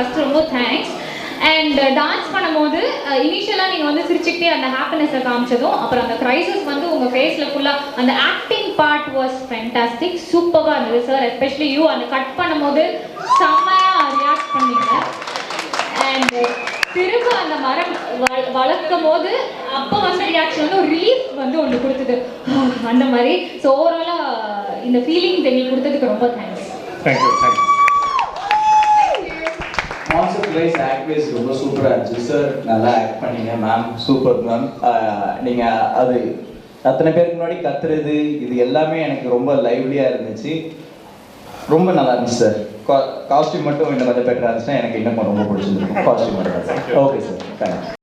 First ரொம்ப thanks. And dance பண்ணும்போது இனிஷியலாக நீங்கள் வந்து சிரிச்சுக்கிட்டே அந்த ஹாப்பினஸை காமிச்சதும் அப்புறம் அந்த க்ரைசஸ் வந்து உங்கள் ஃபேஸில் ஃபுல்லாக அந்த ஆக்டிங் பார்ட் வாஸ் ஃபேண்டாஸ்டிக், சூப்பராக இருந்தது சார். எஸ்பெஷலி யூ அந்த கட் பண்ணும்போது செம்மையாக ரியாக்ட் பண்ணீங்க. அண்ட் திரும்ப அந்த மரம் வளர்க்கும் போது அப்போ வந்து ரியாக்ஷன் வந்து ஒரு ரிலீஃப் வந்து ஒன்று கொடுத்தது அந்த மாதிரி. ஸோ ஓவராலாக இந்த ஃபீலிங் எங்களுக்கு கொடுத்ததுக்கு ரொம்ப thanks. Thank you. Concept wise act wise ரொம்ப சூப்பராக இருந்துச்சு சார். நல்லா ஆக்ட் பண்ணீங்க மேம், சூப்பர் மேம். நீங்கள் அது அத்தனை பேருக்கு முன்னாடி கத்துறது இது எல்லாமே எனக்கு ரொம்ப லைவ்லியாக இருந்துச்சு, ரொம்ப நல்லா இருந்துச்சு சார். காஸ்டியூம் மட்டும் இன்னும் கொஞ்சம் பெட்டராக இருந்துச்சுன்னா எனக்கு இன்னும் ரொம்ப பிடிச்சிருந்துருக்கும். காஸ்டியூம் மட்டும். Okay sir, thank you.